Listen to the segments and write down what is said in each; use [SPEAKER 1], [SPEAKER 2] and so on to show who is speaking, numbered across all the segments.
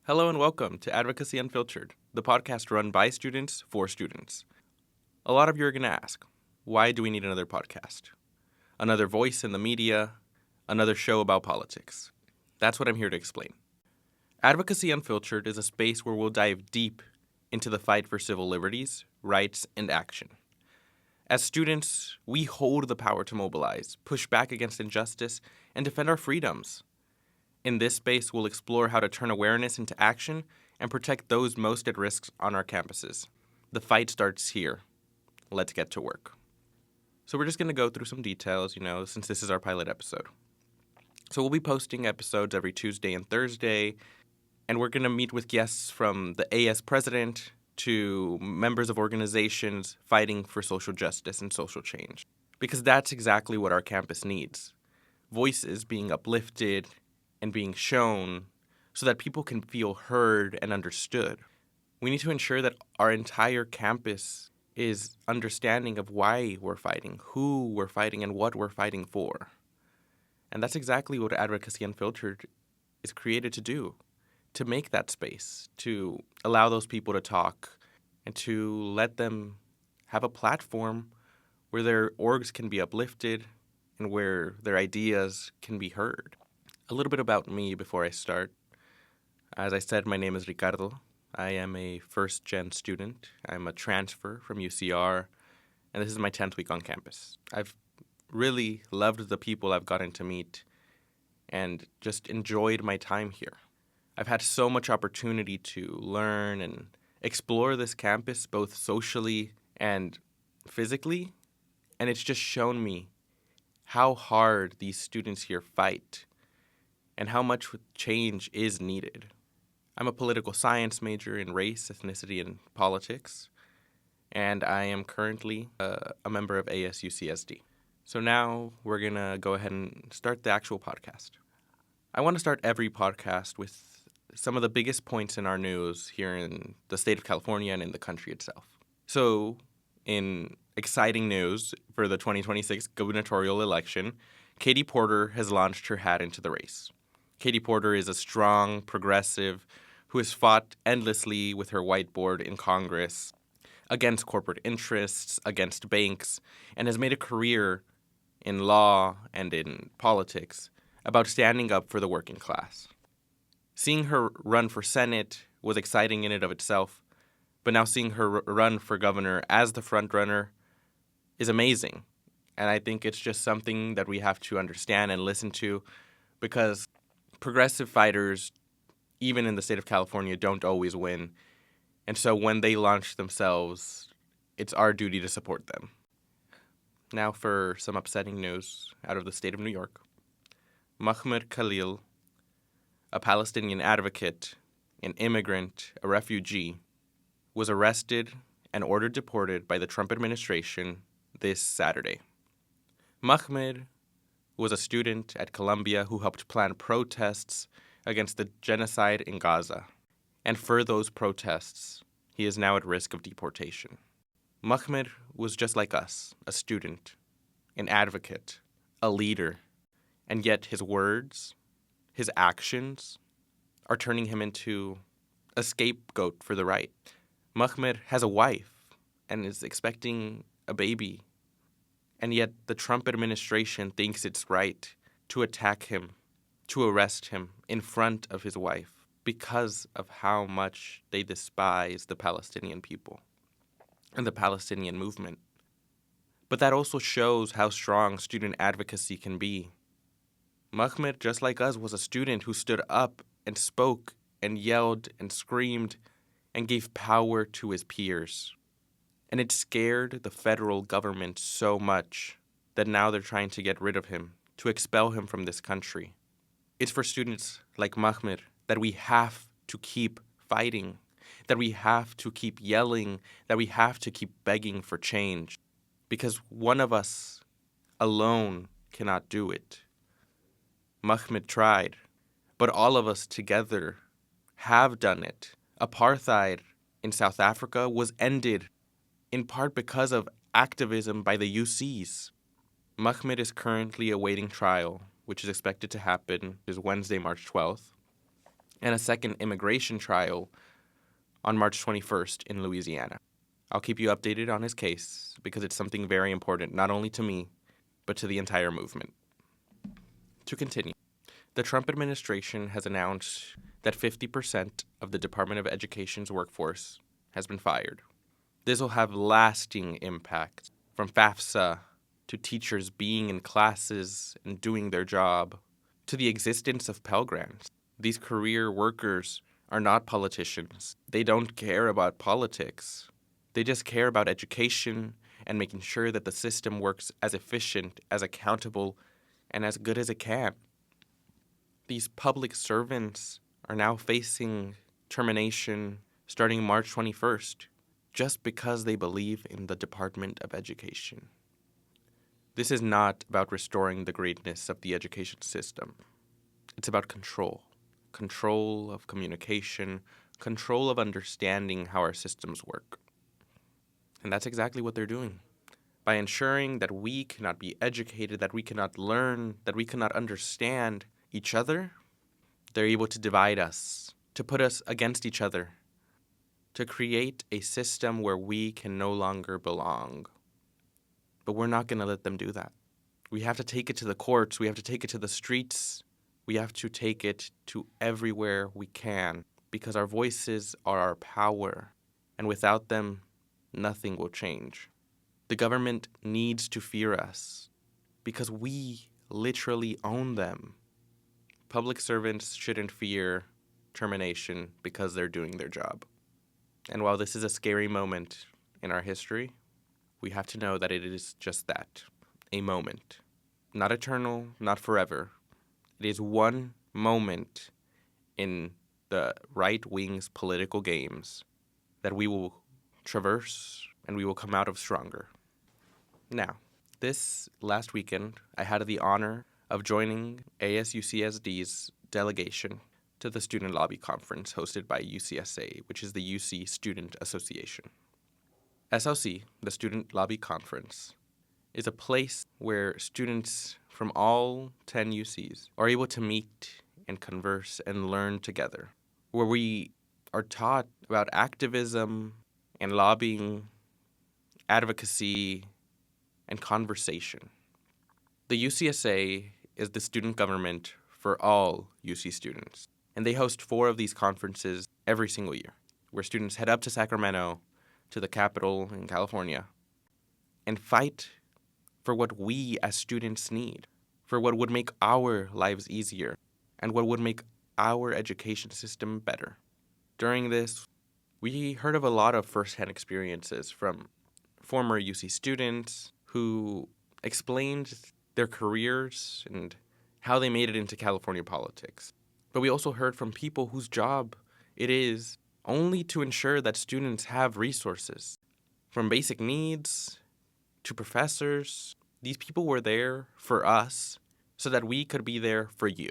[SPEAKER 1] Hello and welcome to Advocacy Unfiltered, the podcast run by students for students. A lot of you are going to ask, why do we need another podcast? Another voice in the media, another show about politics. That's what I'm here to explain. Advocacy Unfiltered is a space where we'll dive deep into the fight for civil liberties, rights, and action. As students, we hold the power to mobilize, push back against injustice, and defend our freedoms. In this space, we'll explore how to turn awareness into action and protect those most at risk on our campuses. The fight starts here. Let's get to work. So we're just going to go through some details, since this is our pilot episode. So we'll be posting episodes every Tuesday and Thursday, and we're going to meet with guests from the AS president to members of organizations fighting for social justice and social change. Because that's exactly what our campus needs. Voices being uplifted and being shown so that people can feel heard and understood. We need to ensure that our entire campus is understanding of why we're fighting, who we're fighting, and what we're fighting for. And that's exactly what Advocacy Unfiltered is created to do, to make that space, to allow those people to talk, and to let them have a platform where their orgs can be uplifted and where their ideas can be heard. A little bit about me before I start. As I said, my name is Ricardo. I am a first-gen student. I'm a transfer from UCR, and this is my 10th week on campus. I've really loved the people I've gotten to meet and just enjoyed my time here. I've had so much opportunity to learn and explore this campus both socially and physically, and it's just shown me how hard these students here fight and how much change is needed. I'm a political science major in race, ethnicity, and politics, and I am currently a member of ASUCSD. So now we're going to go ahead and start the actual podcast. I want to start every podcast with some of the biggest points in our news here in the state of California and in the country itself. So, in exciting news for the 2026 gubernatorial election, Katie Porter has launched her hat into the race. Katie Porter is a strong progressive who has fought endlessly with her whiteboard in Congress against corporate interests, against banks, and has made a career in law and in politics about standing up for the working class. Seeing her run for Senate was exciting in and of itself, but now seeing her run for governor as the frontrunner is amazing. And I think it's just something that we have to understand and listen to, because progressive fighters, even in the state of California, don't always win. And so when they launch themselves, it's our duty to support them. Now for some upsetting news out of the state of New York. Mahmoud Khalil, a Palestinian advocate, an immigrant, a refugee, was arrested and ordered deported by the Trump administration this Saturday. Mahmoud was a student at Columbia who helped plan protests against the genocide in Gaza. And for those protests, he is now at risk of deportation. Mahmoud was just like us, a student, an advocate, a leader, and yet his words, his actions, are turning him into a scapegoat for the right. Mahmoud has a wife and is expecting a baby, and yet the Trump administration thinks it's right to attack him, to arrest him in front of his wife because of how much they despise the Palestinian people and the Palestinian movement. But that also shows how strong student advocacy can be. Mahmoud, just like us, was a student who stood up and spoke and yelled and screamed and gave power to his peers. And it scared the federal government so much that now they're trying to get rid of him, to expel him from this country. It's for students like Mahmoud that we have to keep fighting, that we have to keep yelling, that we have to keep begging for change. Because one of us alone cannot do it. Mahmoud tried, but all of us together have done it. Apartheid in South Africa was ended in part because of activism by the UCs. Mahmoud is currently awaiting trial, which is expected to happen Wednesday, March 12th. and a second immigration trial on March 21st in Louisiana. I'll keep you updated on his case because it's something very important, not only to me, but to the entire movement. To continue, the Trump administration has announced that 50% of the Department of Education's workforce has been fired. This will have lasting impact, from FAFSA to teachers being in classes and doing their job, to the existence of Pell Grants. These career workers are not politicians. They don't care about politics. They just care about education and making sure that the system works as efficient, as accountable, and as good as it can. These public servants are now facing termination starting March 21st, just because they believe in the Department of Education. This is not about restoring the greatness of the education system. It's about control. Control of communication, control of understanding how our systems work. And that's exactly what they're doing. By ensuring that we cannot be educated, that we cannot learn, that we cannot understand each other, they're able to divide us, to put us against each other, to create a system where we can no longer belong. But we're not going to let them do that. We have to take it to the courts. We have to take it to the streets. We have to take it to everywhere we can, because our voices are our power, and without them, nothing will change. The government needs to fear us, because we literally own them. Public servants shouldn't fear termination because they're doing their job. And while this is a scary moment in our history, we have to know that it is just that, a moment. Not eternal, not forever. It is one moment in the right wing's political games that we will traverse and we will come out of stronger. Now, this last weekend, I had the honor of joining ASUCSD's delegation to the Student Lobby Conference hosted by UCSA, which is the UC Student Association. SLC, the Student Lobby Conference, is a place where students from all 10 UCs are able to meet and converse and learn together, where we are taught about activism and lobbying, advocacy, and conversation. The UCSA is the student government for all UC students, and they host 4 of these conferences every single year, where students head up to Sacramento, to the capital in California, and fight for what we as students need, for what would make our lives easier, and what would make our education system better. During this, we heard of a lot of firsthand experiences from former UC students who explained their careers and how they made it into California politics. But we also heard from people whose job it is only to ensure that students have resources. From basic needs to professors, these people were there for us so that we could be there for you.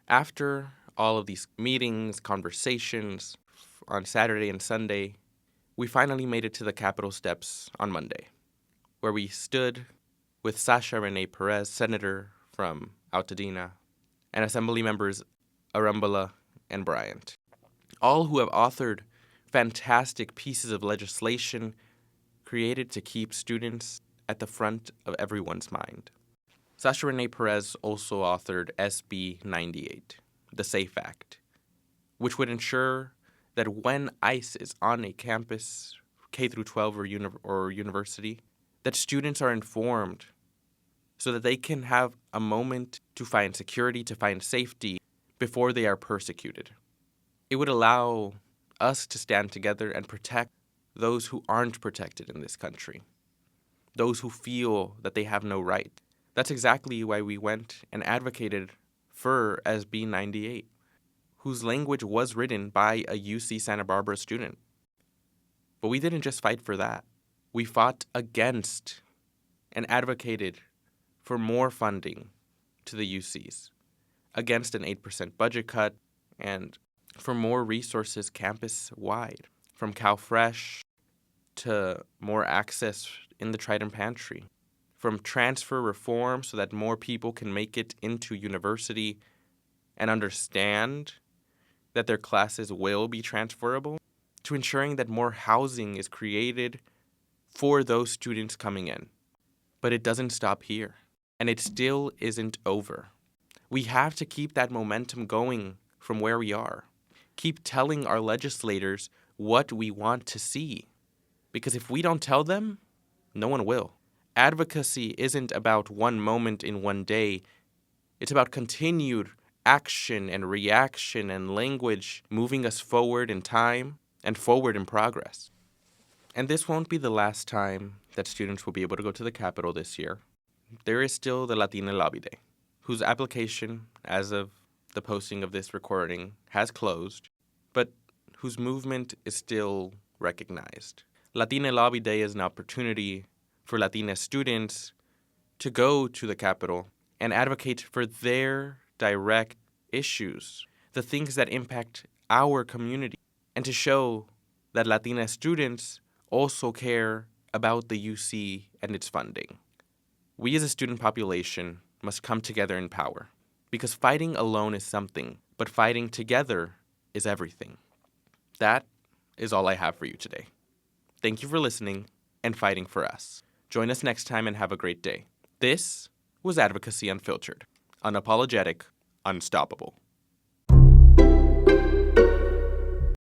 [SPEAKER 1] After all of these meetings, conversations on Saturday and Sunday, we finally made it to the Capitol steps on Monday, where we stood with Sasha Renee Perez, Senator from Altadena, and Assembly members Arambula and Bryant, all who have authored fantastic pieces of legislation created to keep students at the front of everyone's mind. Sasha Renee Perez also authored SB 98, the SAFE Act, which would ensure that when ICE is on a campus, K-12 or university, that students are informed so that they can have a moment to find security, to find safety before they are persecuted. It would allow us to stand together and protect those who aren't protected in this country, those who feel that they have no right. That's exactly why we went and advocated for SB 98, whose language was written by a UC Santa Barbara student. But we didn't just fight for that. We fought against and advocated for more funding to the UCs, against an 8% budget cut, and for more resources campus-wide, from CalFresh to more access in the Trident Pantry, from transfer reform so that more people can make it into university and understand that their classes will be transferable, to ensuring that more housing is created for those students coming in. But it doesn't stop here, and it still isn't over. We have to keep that momentum going from where we are. Keep telling our legislators what we want to see. Because if we don't tell them, no one will. Advocacy isn't about one moment in one day. It's about continued action and reaction and language moving us forward in time and forward in progress. And this won't be the last time that students will be able to go to the Capitol this year. There is still the Latina Lobby Day, whose application, as of the posting of this recording, has closed, but whose movement is still recognized. Latina Lobby Day is an opportunity for Latina students to go to the Capitol and advocate for their direct issues, the things that impact our community, and to show that Latina students also care about the UC and its funding. We as a student population must come together in power, because fighting alone is something, but fighting together is everything. That is all I have for you today. Thank you for listening and fighting for us. Join us next time and have a great day. This was Advocacy Unfiltered. Unapologetic, unstoppable.